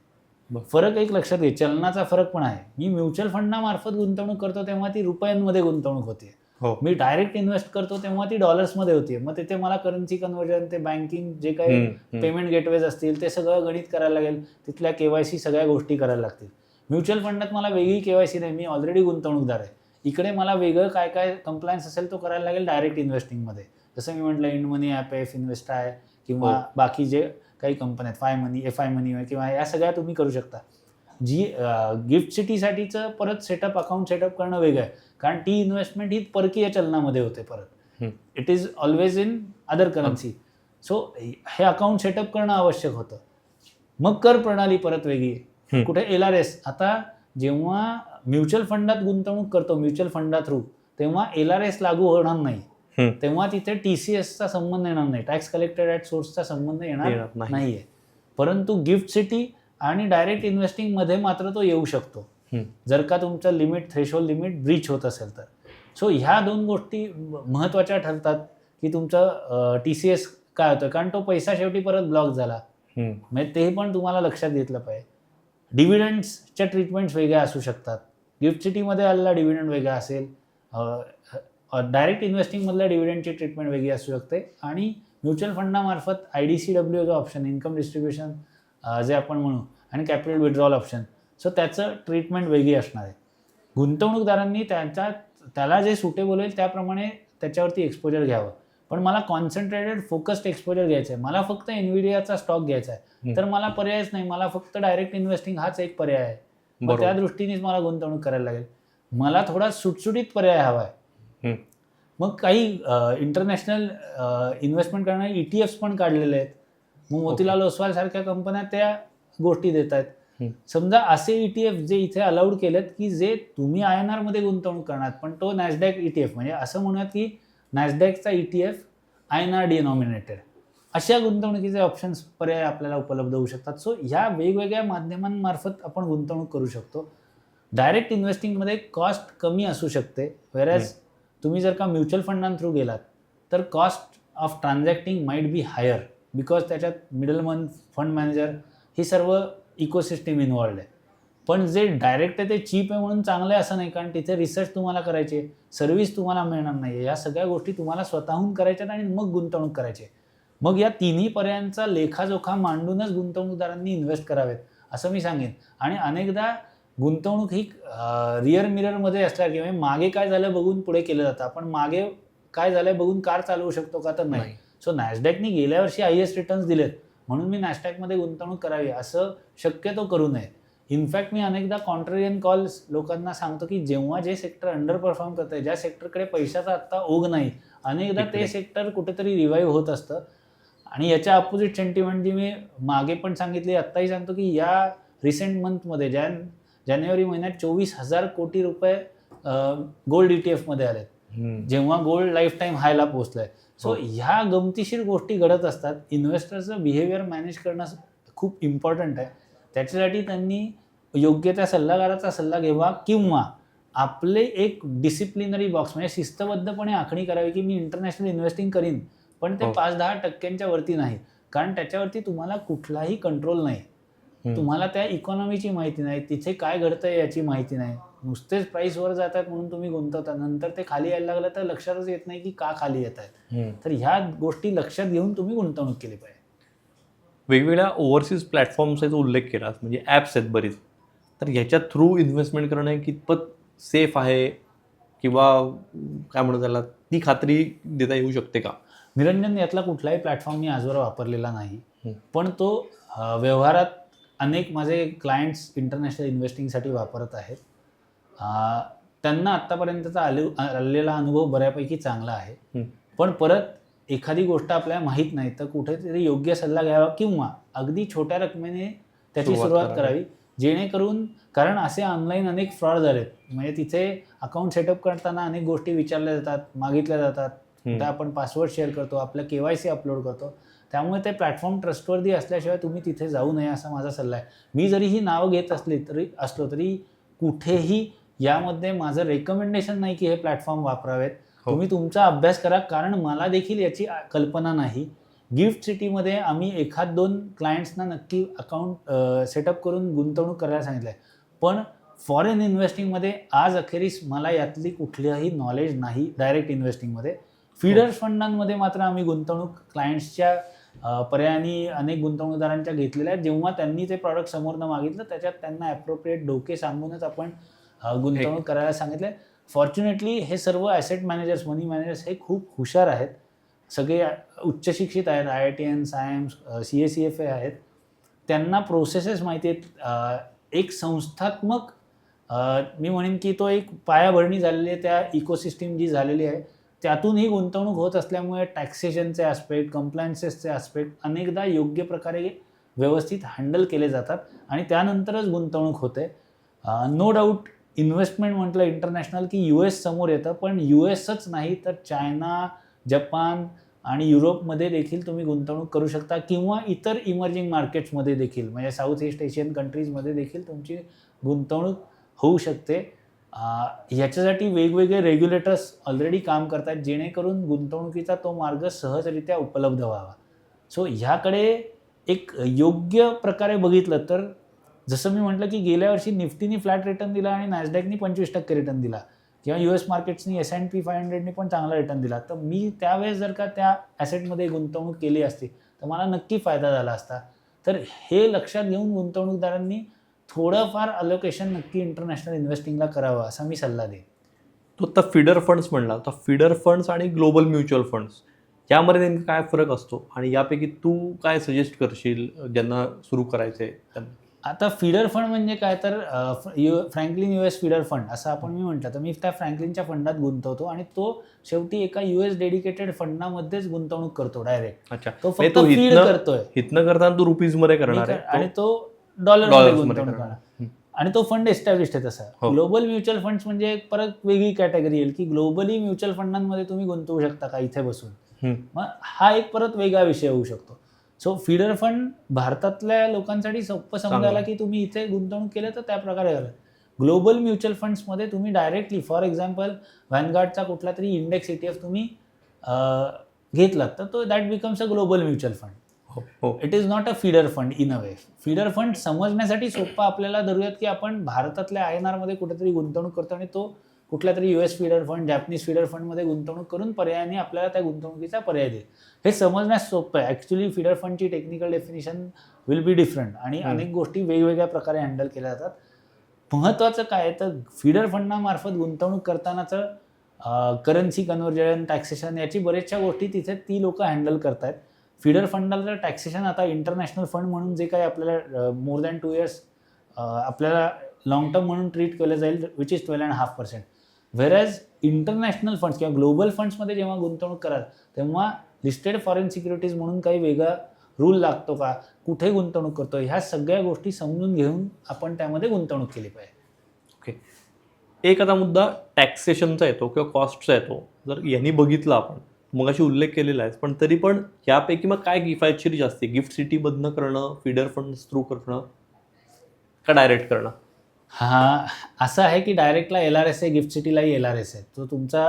फरक एक लक्षात घे, चलनाचा फरक पण आहे. मी म्युच्युअल फंडामार्फत गुंतवणूक करतो तेव्हा ती रुपयांमध्ये गुंतवणूक होते. मी डायरेक्ट इन्व्हेस्ट करतो तेव्हा ती डॉलर्समध्ये होती. मग तिथे मला करन्सी कन्व्हर्जन, ते बँकिंग जे काही पेमेंट गेटवेज असतील ते सगळं गणित करायला लागेल. तिथल्या KYC सगळ्या गोष्टी करायला लागतील. म्युच्युअल फंडात मला वेगळी KYC नाही, मी ऑलरेडी गुंतवणूकदार आहे. इकडे मला वेगळं काय काय कंप्लायन्स असेल तो करायला लागेल डायरेक्ट इन्व्हेस्टिंगमध्ये. जसं मी म्हटलं IndMoney ॲप आहे, इन्व्हेस्ट आहे किंवा बाकी जे काही कंपन्या आहेत, FI मनी किंवा या सगळ्या तुम्ही करू शकता. जी गिफ्ट सिटीसाठीचं परत सेटअप, अकाउंट सेटअप करणं वेगळं आहे, कारण ती इन्व्हेस्टमेंट ही परकीय चलनामध्ये होते. परत it is always in other currency. So हे अकाउंट सेटअप करणं आवश्यक होतं. मग कर प्रणाली परत वेगळी. कुठे LRS. आता जेव्हा म्युच्युअल फंडात गुंतवणूक करतो म्युच्युअल फंडा थ्रू, तेव्हा LRS लागू होणार नाही. तेव्हा तिथे TCSचा संबंध येणार नाही, टॅक्स कलेक्टेड ॲट सोर्सचा संबंध येणार नाहीये. परंतु गिफ्ट सिटी आणि डायरेक्ट इन्व्हेस्टिंगमध्ये मात्र तो येऊ शकतो, जर का तुमचं लिमिट, थ्रेशोल्ड लिमिट ब्रीच होत असेल तर. सो ह्या 2 गोष्टी महत्त्वाच्या ठरतात की तुमचं TCS काय होतं, कारण तो पैसा शेवटी परत ब्लॉक झाला. म्हणजे ते पण तुम्हाला लक्षात घेतलं पाहिजे. डिव्हिडंड्सच्या ट्रीटमेंट्स वेगळ्या असू शकतात. गिफ्ट सिटीमध्ये आलेला डिव्हिडंड वेगळा असेल, डायरेक्ट इन्व्हेस्टिंगमधल्या डिव्हिडंडची ट्रीटमेंट वेगळी असू शकते आणि म्युच्युअल फंडामार्फत IDCW जो ऑप्शन, इन्कम डिस्ट्रीब्युशन जे आपण म्हणू, आणि कॅपिटल विड्रॉल ऑप्शन. सो त्याचं ट्रीटमेंट वेगळी असणार आहे. गुंतवणूकदारांनी त्याला जे सुटेबल होईल त्याप्रमाणे त्याच्यावरती एक्सपोजर घ्यावं. पण मला कॉन्सन्ट्रेटेड फोकस्ड एक्सपोजर घ्यायचं आहे, मला फक्त एनव्हिडियाचा स्टॉक घ्यायचा आहे, तर मला पर्यायच नाही, मला फक्त डायरेक्ट इन्व्हेस्टिंग हाच एक पर्याय आहे. मग त्या दृष्टीनेच मला गुंतवणूक करायला लागेल. मला थोडा सुटसुटीत पर्याय हवा आहे. मग काही इंटरनॅशनल इन्व्हेस्टमेंट करणारे ETFs पण काढलेले आहेत. मग मोतीलाल ओसवाल सारख्या कंपन्या त्या गोष्टी देत आहेत. समजा असे ETF जे इथे अलाउड केलेत की जे तुम्ही INR मध्ये गुंतवणूक करणार, पण तो नॅसडॅक ETF, म्हणजे असं म्हणूयात की नॅसडॅकचा ETF INR डिनॉमिनेटेड, अशा गुंतवणुकीचे ऑप्शन्स पर्याय आपल्याला उपलब्ध होऊ शकतात. सो ह्या वेगवेगळ्या माध्यमांमार्फत आपण गुंतवणूक करू शकतो. डायरेक्ट इन्व्हेस्टिंगमध्ये कॉस्ट कमी असू शकते, वेरॅज तुम्ही जर का म्युच्युअल फंडां थ्रू गेलात तर cost of transacting might be higher, because त्याच्यात मिडलमन, फंड मॅनेजर, ही सर्व इकोसिस्टीम इन्व्हॉल्ड आहे. पण जे डायरेक्ट आहे ते चीप आहे म्हणून चांगलं आहे असं नाही, कारण तिथे रिसर्च तुम्हाला करायची आहे, सर्व्हिस तुम्हाला मिळणार नाही, या सगळ्या गोष्टी तुम्हाला स्वतःहून करायच्यात आणि मग गुंतवणूक करायची. मग या तिन्ही पर्यायांचा लेखाजोखा मांडूनच गुंतवणूकदारांनी इन्व्हेस्ट करावेत असं मी सांगेन. आणि अनेकदा गुंतवणूक ही रिअर मिररमध्ये असल्या किंवा मागे काय झालं बघून पुढे केलं जातं. आपण मागे काय झालं बघून कार चालवू शकतो का, तर नाही. सो नॅसडॅकनी गेल्या वर्षी हायएस्ट रिटर्न्स दिलेत म्हणून मी नॅसडॅकमध्ये गुंतवणूक करावी असं शक्यतो करू नये. इनफॅक्ट मी अनेकदा कॉन्ट्रेरियन कॉल्स लोकांना सांगतो की जेव्हा जे सेक्टर अंडर परफॉर्म करतं, ज्या सेक्टरकडे पैशाचा आत्ता ओघ नाही, अनेकदा ते सेक्टर कुठेतरी रिवाईव्ह होत असतं. आणि याच्या अपोजिट सेंटिमेंट जी मी मागे पण सांगितली, आत्ताही सांगतो की या रिसेंट मंथमध्ये जानेवारी महिन्यात 24,000 कोटी रुपये गोल्ड ETF मध्ये आलेत, जेव्हा गोल्ड लाईफ टाईम हायला पोहोचलाय. सो ह्या गमतीशीर गोष्टी घडत असतात. इन्व्हेस्टरचं बिहेवियर मॅनेज करणं खूप इम्पॉर्टंट आहे. त्याच्यासाठी त्यांनी योग्य त्या सल्लागाराचा सल्ला घ्यावा किंवा आपले एक डिसिप्लिनरी बॉक्स, म्हणजे शिस्तबद्धपणे आखणी करावी की मी इंटरनॅशनल इन्व्हेस्टिंग करीन, पण ते 5-10% वरती नाही, कारण त्याच्यावरती तुम्हाला कुठलाही कंट्रोल नाही. तुम्हाला त्या इकॉनॉमीची माहिती नाही, तिथे काय घडतंय याची माहिती नाही, नुसतेच प्राईस वर जात आहेत म्हणून तुम्ही गुंतवता, नंतर ते खाली यायला लागलं तर लक्षातच येत नाही की का खाली येत आहेत. तर ह्या गोष्टी लक्षात घेऊन तुम्ही गुंतवणूक केली पाहिजे. वेगवेगळ्या ओव्हरसीज प्लॅटफॉर्म्सचा उल्लेख केला, म्हणजे ॲप्स आहेत बरीच, तर ह्याच्या थ्रू इन्व्हेस्टमेंट करणं कितपत सेफ आहे किंवा काय म्हणतात त्याला, ती खात्री देता येऊ शकते का? निरंजन, यातला कुठलाही प्लॅटफॉर्म मी आजवर वापरलेला नाही, पण तो व्यवहारात अनेक माझे क्लायंट्स इंटरनॅशनल इन्व्हेस्टिंगसाठी वापरत आहेत. त्यांना आत्तापर्यंतचा आलेला अनुभव बऱ्यापैकी चांगला आहे. पण परत एखादी गोष्ट आपल्याला माहीत नाही तर कुठेतरी योग्य सल्ला घ्यावा किंवा अगदी छोट्या रकमेने त्याची सुरुवात करावी, जेणेकरून, कारण असे ऑनलाईन अनेक फ्रॉड झालेत, म्हणजे तिथे अकाउंट सेटअप करताना अनेक गोष्टी विचारल्या जातात, मागितल्या जातात, त्या आपण पासवर्ड शेअर करतो, आपलं KYC अपलोड करतो, त्यामुळे ते प्लॅटफॉर्म ट्रस्टवर्दी असल्याशिवाय तुम्ही तिथे जाऊ नये असा माझा सल्ला आहे. मी जरी ही नावं घेत असलो तरी कुठेही यामध्ये माझं रेकमेंडेशन नाही की हे प्लॅटफॉर्म वापरावेत. तुम्ही तुमचा अभ्यास करा, कारण मला देखील याची कल्पना नाही. गिफ्ट सिटीमध्ये आम्ही 1-2 क्लायंट्सना नक्की अकाउंट सेटअप करून गुंतवणूक करायला सांगितलं आहे, पण फॉरेन इन्व्हेस्टिंगमध्ये आज अखेरीस मला यातली कुठलीही नॉलेज नाही. डायरेक्ट इन्व्हेस्टिंगमध्ये फीडर्स फंडांमध्ये मात्र आम्ही गुंतवणूक क्लायंट्सच्या पर्यायाने अनेक गुंतवणूकदारांच्या घेतलेल्या आहेत. जेव्हा त्यांनी ते प्रॉडक्ट समोरनं मागितलं त्याच्यात त्यांना ॲप्रोप्रिएट धोके सांगूनच आपण गुंतवणूक करायला सांगितलं. फॉर्च्युनेटली हे सर्व ॲसेट मॅनेजर्स, मनी मॅनेजर्स हे खूप हुशार आहेत, सगळे उच्च शिक्षित आहेत, IITians, IIMs, CA-CFA आहेत, त्यांना प्रोसेसेस माहिती आहेत. एक संस्थात्मक मी म्हणेन की तो एक पायाभरणी झालेली आहे, त्या इकोसिस्टीम जी झालेली आहे त्यातून ही गुंतवणूक होत असल्यामुळे टॅक्सेशनचे ॲस्पेक्ट, कम्प्लायन्सेसचे ॲस्पेक्ट अनेकदा योग्य प्रकारे व्यवस्थित हँडल केले जातात आणि त्यानंतरच गुंतवणूक होते. नो डाऊट इन्व्हेस्टमेंट म्हटलं इंटरनॅशनल की US समोर येतं, पण USच नाही तर चायना, जपान आणि युरोपमध्ये देखील तुम्ही गुंतवणूक करू शकता किंवा इतर इमर्जिंग मार्केट्समध्ये देखील, म्हणजे साऊथ ईस्ट एशियन कंट्रीजमध्ये देखील तुमची गुंतवणूक होऊ शकते. ह्याच्यासाठी वेगवेगळे रेग्युलेटर्स ऑलरेडी काम करतात, जेणेकरून गुंतवणुकीचा तो मार्ग सहजरित्या उपलब्ध व्हावा. सो ह्याकडे एक योग्य प्रकारे बघितलं तर जसं मी म्हटलं की गेल्या वर्षी निफ्टीनी फ्लॅट रिटर्न दिला आणि नॅसडॅकनी 25% रिटर्न दिला किंवा US मार्केट्सनी S&P 500नी पण चांगला रिटर्न दिला, तर मी त्यावेळेस जर का त्या ॲसेटमध्ये गुंतवणूक केली असती तर मला नक्की फायदा झाला असता. तर हे लक्षात घेऊन गुंतवणूकदारांनी थोडंफार अलोकेशन नक्की इंटरनॅशनल इन्व्हेस्टिंगला करावं असा मी सल्ला देईन. तो आता फिडर फंड्स म्हणला, तर फिडर फंड्स आणि ग्लोबल म्युच्युअल फंड्स यामध्ये नेमका काय फरक असतो आणि यापैकी तू काय सजेस्ट करशील ज्यांना सुरू करायचंय त्यांना? आता फीडर फंड म्हणजे काय, तर फ्रँकलिन US फीडर फंड असं आपण मी म्हटलं, तर मी त्या फ्रँकलिनच्या फंडात गुंतवतो आणि तो शेवटी एका US डेडिकेटेड फंडामध्येच गुंतवणूक करतो डायरेक्ट. अच्छा, तो म्हणजे फक्त फीड हितनं करतोय हितनं करताना तू रुपीज मध्ये करणार आहे आणि तो तो डॉलरमध्ये dollars मध्ये गुंतवणूक करणार. करणार. आणि तो फंड एस्टॅब्लिश्ड आहे तसा. हो. ग्लोबल म्युच्युअल फंड्स म्हणजे एक परत वेगळी कॅटेगरी येईल की ग्लोबली म्युच्युअल फंडांमध्ये तुम्ही गुंतवू शकता का इथे बसून. मग हा एक परत वेगळा विषय होऊ शकतो. सो फीडर फंड भारतातल्या लोकांसाठी सोपं समजायला की तुम्ही इथे गुंतवणूक केलं तर त्या प्रकारे करा. ग्लोबल म्युच्युअल फंड्समध्ये तुम्ही डायरेक्टली फॉर एक्झाम्पल व्हॅनगार्डचा कुठला तरी इंडेक्स ETF तुम्ही घेतलात तर तो that becomes a global mutual fund. It is not a feeder fund in a way. Feeder fund समजण्यासाठी सोपं आपल्याला धरूयात की आपण भारतातल्या INR मध्ये कुठेतरी गुंतवणूक करतो आणि तो कुठल्या तरी US feeder fund, Japanese feeder फंडमध्ये गुंतवणूक करून पर्यायाने आपल्याला त्या गुंतवणुकीचा पर्याय देईल. हे समजण्यास सोपं आहे. ॲक्च्युली फीडर फंडची technical definition will be different आणि अनेक गोष्टी वेगवेगळ्या प्रकारे हँडल केल्या जातात. महत्त्वाचं काय तर फीडर फंडामार्फत गुंतवणूक करतानाचं करन्सी कन्व्हर्जन, टॅक्सेशन याची बऱ्याचशा गोष्टी तिथे ती लोकं हँडल करत आहेत. फीडर फंडाला टॅक्सेशन आता इंटरनॅशनल फंड म्हणून जे काही आपल्याला मोर दॅन 2 years आपल्याला लॉंग टर्म म्हणून ट्रीट केलं जाईल विच इज 12.5%. व्हेरॅज इंटरनॅशनल फंड्स किंवा ग्लोबल फंड्समध्ये जेव्हा गुंतवणूक कराल तेव्हा लिस्टेड फॉरेन सिक्युरिटीज म्हणून काही वेगळा रूल लागतो का, कुठे गुंतवणूक करतो, ह्या सगळ्या गोष्टी समजून घेऊन आपण त्यामध्ये गुंतवणूक केली पाहिजे. ओके, एक आता मुद्दा टॅक्सेशनचा येतो किंवा कॉस्टचा येतो. जर यांनी बघितलं आपण मग अशी उल्लेख केलेला आहे, पण तरी पण यापैकी मग काय किफायतशीर जास्त आहे? गिफ्ट सिटीमधनं करणं, फीडर फंड्स थ्रू करणं का डायरेक्ट करणं? हा असं आहे की डायरेक्टला LRS आहे, गिफ्ट सिटीलाही LRS आहे. तो तुमचा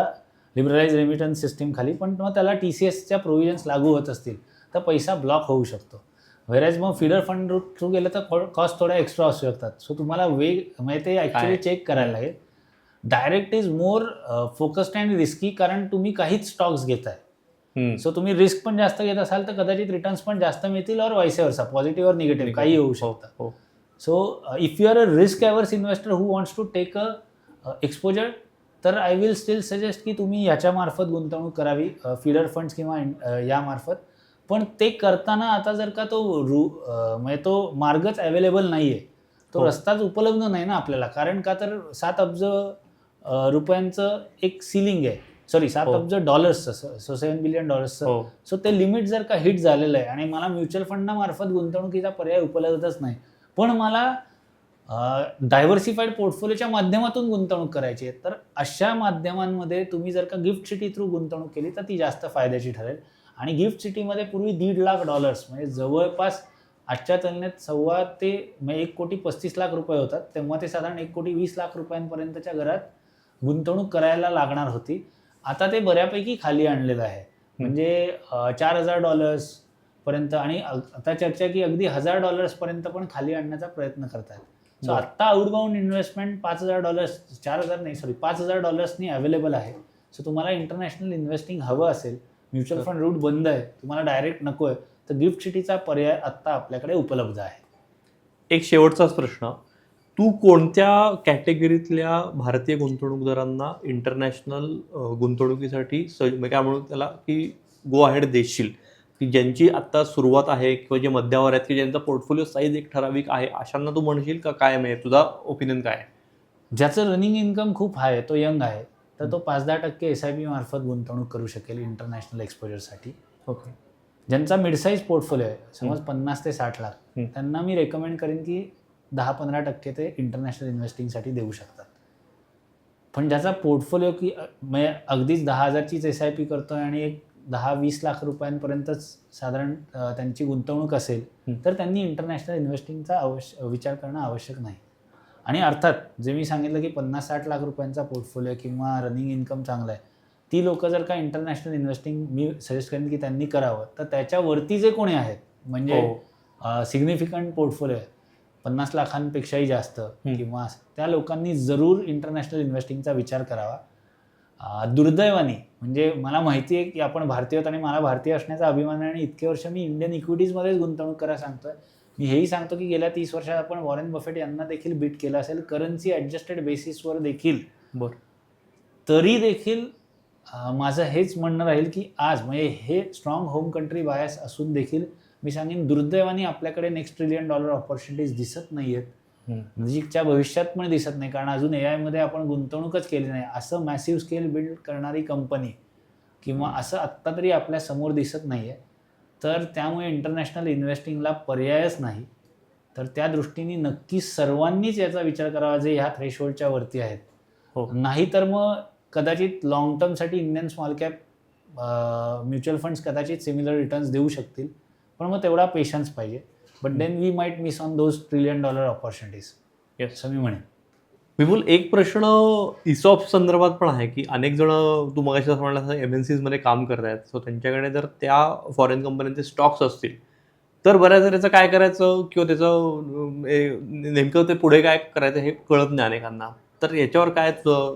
लिबरलाइज रेमिटन्स सिस्टीम खाली, पण मग त्याला TCSच्या प्रोव्हिजन्स लागू होत असतील तर पैसा ब्लॉक होऊ शकतो. व्हेरॅज मग फीडर फंड रूट थ्रू गेलं तर कॉस्ट थोड्या एक्स्ट्रा असू शकतात. सो तुम्हाला म्हणजे ते ॲक्च्युली चेक करायला लागेल. Direct is more focused and risky, कारण तुम्ही काहीच स्टॉक्स घेताय. सो तुम्ही रिस्क पण जास्त घेत असाल तर कदाचित रिटर्न्स पण जास्त मिळतील और वाईस वर्सा, पॉझिटिव्ह और निगेटिव्ह काही होऊ शकतं. So if you are a risk averse investor who wants to take a exposure, तर आय विल स्टील सजेस्ट की तुम्ही याच्यामार्फत गुंतवणूक करावी, फीडर फंड्स किंवा यामार्फत. पण ते करताना आता जर का तो म्हणजे तो मार्गच अवेलेबल नाही आहे, तो रस्ताच उपलब्ध नाही ना आपल्याला. कारण का तर 7 अब्ज रुपयांचं एक सिलिंग आहे, सॉरी 7 अब्ज डॉलर्सचं, सो $7 billion. सो ते लिमिट जर का हिट झालेलं आहे आणि मला म्युच्युअल फंडामार्फत गुंतवणुकीचा पर्याय उपलब्धच नाही, पण मला डायव्हर्सिफाईड पोर्टफोलिओच्या माध्यमातून गुंतवणूक करायची आहे, तर अशा माध्यमांमध्ये तुम्ही जर का गिफ्ट सिटी थ्रू गुंतवणूक केली तर ती जास्त फायद्याची ठरेल. आणि गिफ्ट सिटीमध्ये पूर्वी $1.5 लाख म्हणजे जवळपास आजच्या तुलनेत 1.25 ते 1.35 लाख रुपये होतात, तेव्हा ते साधारण 1.20 लाख रुपयांपर्यंतच्या घरात गुंतवणूक करायला लागणार होती. आता ते बऱ्यापैकी खाली आणलेलं आहे, म्हणजे $4,000 पर्यंत, आणि आता चर्चा की अगदी $1,000 पर्यंत पण खाली आणण्याचा प्रयत्न करतात. सो आत्ता आउटबाउंड इन्व्हेस्टमेंट $5,000 4,000 नाही सॉरी $5,000 अवेलेबल आहे. सो तुम्हाला इंटरनॅशनल इन्व्हेस्टिंग हवं असेल, म्युच्युअल फंड रूट बंद आहे, तुम्हाला डायरेक्ट नको आहे, तर गिफ्ट सिटीचा पर्याय आत्ता आपल्याकडे उपलब्ध आहे. एक शेवटचाच प्रश्न, तू कोणत्या कॅटेगरीतल्या भारतीय गुंतवणूकदारांना इंटरनॅशनल गुंतवणुकीसाठी काय म्हणू त्याला की गो अहेड देशील, की ज्यांची आत्ता सुरुवात आहे किंवा जे मध्यावर आहेत की ज्यांचा पोर्टफोलिओ साईज एक ठराविक आहे, अशांना तू म्हणशील का काय, म्हणजे तुझा ओपिनियन काय आहे? ज्याचं रनिंग इन्कम खूप हाय, तो यंग आहे, तर तो 5-10% SIP मार्फत गुंतवणूक करू शकेल इंटरनॅशनल एक्सपोजरसाठी. ओके. ज्यांचा मिडसाईज पोर्टफोलिओ आहे, समज 50 ते 60 लाख, त्यांना मी रेकमेंड करेन की 10-15% ते इंटरनॅशनल इन्व्हेस्टिंगसाठी देऊ शकतात. पण ज्याचा पोर्टफोलिओ की म्हणजे अगदीच 10,000चीच SIP करतोय आणि एक 10-20 लाख रुपयांपर्यंतच साधारण त्यांची गुंतवणूक असेल, तर त्यांनी इंटरनॅशनल इन्व्हेस्टिंगचा विचार करणं आवश्यक नाही. आणि अर्थात जे मी सांगितलं की 50-60 लाख रुपयांचा पोर्टफोलिओ किंवा रनिंग इन्कम चांगला आहे, ती लोकं जर का इंटरनॅशनल इन्व्हेस्टिंग मी सजेस्ट करेन की त्यांनी करावं. तर त्याच्यावरती जे कोणी आहेत म्हणजे सिग्निफिकंट पोर्टफोलिओ आहे 50 लाखांपेक्षाही जास्त किंवा त्या लोकांनी जरूर इंटरनॅशनल इन्व्हेस्टिंगचा विचार करावा. दुर्दैवाने म्हणजे मला माहिती आहे की आपण भारतीय आहोत आणि मला भारतीय असण्याचा अभिमान आहे आणि इतके वर्ष मी इंडियन इक्विटीजमध्येच गुंतवणूक करायला सांगतोय, मी हेही सांगतो की गेल्या 30 वर्षात आपण वॉरेन बफेट यांना देखील बीट केलं असेल करन्सी ॲडजस्टेड बेसिसवर देखील. बरं. तरी देखील माझं हेच म्हणणं राहील की आज म्हणजे हे स्ट्रॉंग होम कंट्री बायस असून देखील मी सांगेन दुर्दैवाने आपल्याकडे नेक्स्ट $1 ट्रिलियन ऑपॉर्च्युनिटीज दिसत नाही आहेत. नजीकच्या भविष्यात पण दिसत नाही, कारण अजून AI मध्ये आपण गुंतवणूकच केली नाही. असं मॅसिव्ह स्केल बिल्ड करणारी कंपनी किंवा असं आत्ता तरी आपल्या समोर दिसत नाही आहे. तर त्यामुळे इंटरनॅशनल इन्व्हेस्टिंगला पर्यायच नाही. तर त्या दृष्टीने नक्कीच सर्वांनीच याचा विचार करावा जे ह्या थ्रेशोल्डच्या वरती आहेत. हो. नाहीतर मग कदाचित लॉंग टर्मसाठी Indian small cap mutual funds कदाचित सिमिलर रिटर्न्स देऊ शकतील, पण मग तेवढा पेशन्स पाहिजे. But then we might miss on those $1 trillion opportunities, असं मी म्हणेन. विपुल, एक प्रश्न इसॉप संदर्भात पण आहे की अनेक जण तू मगाशी असं म्हणला MNCs मध्ये काम करतायत, सो त्यांच्याकडे जर त्या फॉरेन कंपन्यांचे स्टॉक्स असतील तर बऱ्याच त्याचं काय करायचं किंवा त्याचं नेमकं ते पुढे काय करायचं हे कळत नाही अनेकांना. तर याच्यावर काय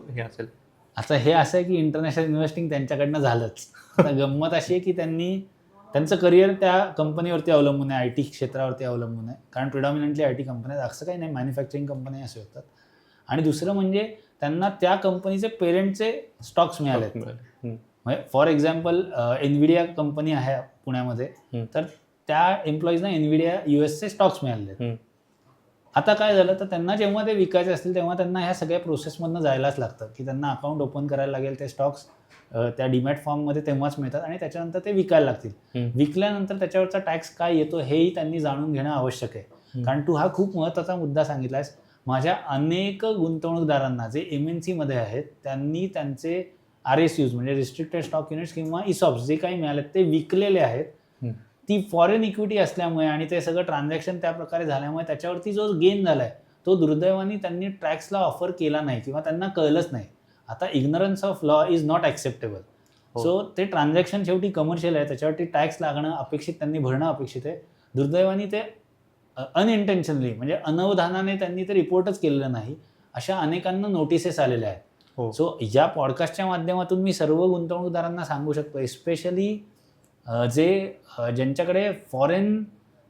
हे असेल? आता हे असं आहे की इंटरनॅशनल इन्व्हेस्टिंग त्यांच्याकडनं झालंच. आता गंमत अशी आहे की त्यांचं करिअर त्या कंपनीवरती अवलंबून आहे, IT क्षेत्रावरती अवलंबून आहे. कारण प्रिडॉमिनंटली IT कंपन्या, असं काही नाही, मॅन्युफॅक्चरिंग कंपन्या असे होतात. आणि दुसरं म्हणजे त्यांना त्या कंपनीचे पेरेंटचे स्टॉक्स मिळालेत. म्हणजे फॉर एक्झाम्पल एनव्हिडिया कंपनी आहे पुण्यामध्ये, तर त्या एम्प्लॉईजना एनव्हिडिया USचे स्टॉक्स मिळाले. आता काय झालं तर त्यांना जेव्हा ते विकायचे असतील तेव्हा त्यांना ह्या सगळ्या प्रोसेसमधनं जायलाच लागतं की त्यांना अकाउंट ओपन करायला लागेल, ते स्टॉक्स त्या डीमॅट फॉर्ममध्ये तेव्हाच मिळतात आणि त्याच्यानंतर ते विकायला लागतील. विकल्यानंतर त्याच्यावरचा टॅक्स काय येतो हेही त्यांनी जाणून घेणं आवश्यक आहे. कारण तू हा खूप महत्त्वाचा मुद्दा सांगितलास. माझ्या अनेक गुंतवणूकदारांना जे MNCमध्ये आहेत त्यांनी त्यांचे RSUs म्हणजे रिस्ट्रिक्टेड स्टॉक युनिट्स किंवा इसॉप्स जे काही मिळालेत ते विकलेले आहेत. ती फॉरेन इक्विटी असल्यामुळे आणि ते सगळं ट्रान्झॅक्शन त्या प्रकारे झाल्यामुळे त्याच्यावरती जो गेन झाला आहे तो दुर्दैवाने त्यांनी टॅक्सला ऑफर केला नाही किंवा त्यांना कळलंच नाही. आता ignorance of law is not acceptable. So ते ट्रान्झॅक्शन शेवटी कमर्शियल आहे, त्याच्यावरती टॅक्स लागणं अपेक्षित, त्यांनी भरणं अपेक्षित आहे. दुर्दैवाने ते अनइंटेन्शनली म्हणजे अनवधानाने त्यांनी ते रिपोर्टच केलेलं नाही. अशा अनेकांना नोटिसेस आलेल्या आहेत. सो या पॉडकास्टच्या माध्यमातून मी सर्व गुंतवणूकदारांना सांगू शकतो, एस्पेशली ज्यांच्याकडे फॉरेन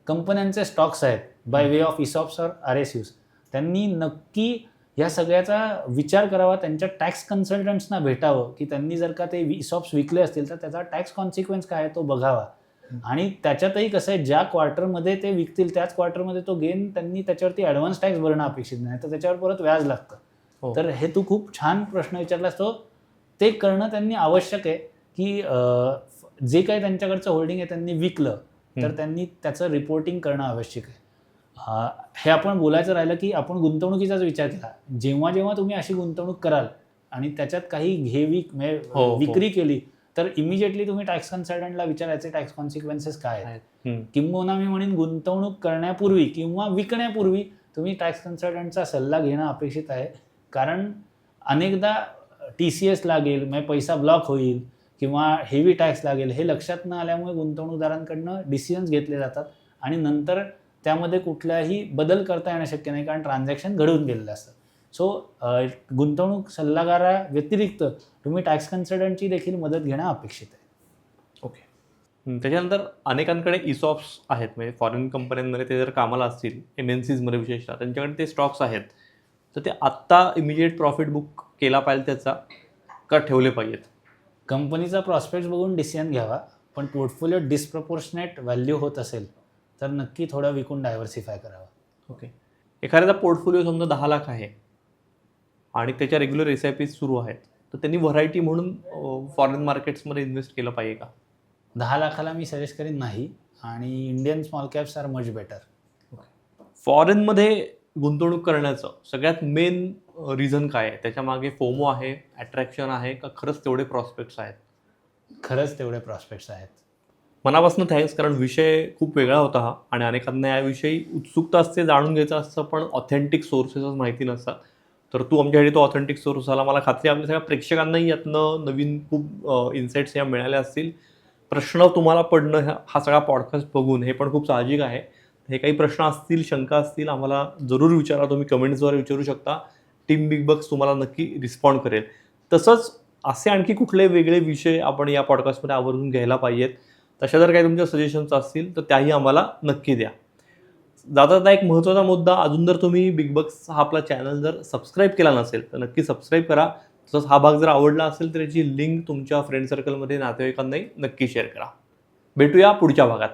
कंपन्यांचे स्टॉक्स आहेत बाय वे ऑफ इसॉप्स और RSUs, त्यांनी नक्की या सगळ्याचा विचार करावा. त्यांच्या टॅक्स कन्सल्टंट्सना भेटावं की त्यांनी जर का ते इसॉप्स विकले असतील तर त्याचा टॅक्स कॉन्सिक्वेन्स काय आहे तो बघावा. आणि त्याच्यातही कसं आहे, ज्या क्वार्टरमध्ये ते विकतील त्याच क्वार्टरमध्ये तो गेन त्यांनी त्याच्यावरती ॲडव्हान्स टॅक्स भरणं अपेक्षित नाही, तर त्याच्यावर परत व्याज लागतं. तर हे तू खूप छान प्रश्न विचारलास, तो ते करणं त्यांनी आवश्यक आहे की जे काही त्यांच्याकडचं होल्डिंग आहे त्यांनी विकलं तर त्यांनी त्याचं रिपोर्टिंग करणं आवश्यक आहे. हे आपण बोलायचं राहिलं की आपण गुंतवणुकीचाच विचार केला. जेव्हा जेव्हा तुम्ही अशी गुंतवणूक कराल आणि त्याच्यात काही विक्री केली तर इमिजिएटली तुम्ही टॅक्स कन्सल्टंटला विचारायचे टॅक्स कॉन्सिक्वेन्सेस काय आहेत. किंबहुना मी म्हणेन गुंतवणूक करण्यापूर्वी किंवा विकण्यापूर्वी तुम्ही टॅक्स कन्सल्टंटचा सल्ला घेणं अपेक्षित आहे. कारण अनेकदा TCS लागेल, म्हणजे पैसा ब्लॉक होईल किंवा हेवी टॅक्स लागेल, हे लक्षात न आल्यामुळे गुंतवणूकदारांकडनं डिसिजन्स घेतले जातात आणि नंतर त्यामध्ये कुठलाही बदल करता येणं शक्य नाही, कारण ट्रान्झॅक्शन घडवून गेलेलं असतं. सो गुंतवणूक सल्लागारा व्यतिरिक्त तुम्ही टॅक्स कन्सल्टंटची देखील मदत घेणं अपेक्षित आहे. ओके. त्याच्यानंतर अनेकांकडे इसॉप्स आहेत, म्हणजे फॉरेन कंपन्यांमध्ये ते जर कामाला असतील, MNCsमध्ये विशेषतः, त्यांच्याकडे ते स्टॉक्स आहेत, तर ते आत्ता इमिजिएट प्रॉफिट बुक केला पाहिजे त्याचा का ठेवले पाहिजेत? कंपनीचा प्रॉस्पेक्ट्स बघून डिसिजन घ्यावा, पण पोर्टफोलिओ डिस्प्रपोर्शनेट व्हॅल्यू होत असेल तर नक्की थोडा विकून डायव्हर्सिफाय करावा. ओके. एखाद्याचा पोर्टफोलिओ समजा 10 लाख आहे आणि त्याच्या रेग्युलर SIPs सुरू आहेत, तर त्यांनी व्हरायटी म्हणून फॉरेन मार्केट्समध्ये इन्व्हेस्ट केलं पाहिजे का? 10 लाखाला मी सजेस्ट करीन नाही, आणि Indian small caps are much better. फॉरेनमध्ये गुंतवणूक करण्याचं सगळ्यात मेन रिझन काय आहे? त्याच्या मागे फोमो आहे, अट्रॅक्शन आहे, का खरंच तेवढे प्रॉस्पेक्ट्स आहेत? खरंच तेवढे प्रॉस्पेक्ट्स आहेत. मनापासून थँक्स, कारण विषय खूप वेगळा होता हा आणि अनेकांना याविषयी उत्सुकता असते, जाणून घ्यायचं असतं, पण ऑथेंटिक सोर्सेसच माहिती नसतात. तर तू आमच्यासाठी तो ऑथेंटिक सोर्स झाला. मला खात्री आपल्या सगळ्या प्रेक्षकांनाही यातनं नवीन खूप इन्साईट्स या मिळाल्या असतील. प्रश्न तुम्हाला पडणं हा सगळा पॉडकास्ट बघून हे पण खूप साहजिक आहे. हे काही प्रश्न असतील, शंका असतील, आम्हाला जरूर विचारा. तुम्ही कमेंट्सद्वारे विचारू शकता. टीम बिग बक्स तुम्हाला नक्की रिस्पॉन्ड करेल. तसंच असे आणखी कुठले वेगळे विषय आपण या पॉडकास्टमध्ये आवर्जून घ्यायला पाहिजेत, तशा जर काही तुमच्या सजेशन्स असतील तर त्याही आम्हाला नक्की द्या. जाता एक महत्त्वाचा मुद्दा, अजून जर तुम्ही बिग बॉस हा आपला चॅनल जर सबस्क्राईब केला नसेल तर नक्की सबस्क्राईब करा. तसंच हा भाग जर आवडला असेल तर याची लिंक तुमच्या फ्रेंड सर्कलमध्ये, नातेवाईकांनाही नक्की शेअर करा. भेटूया पुढच्या भागात.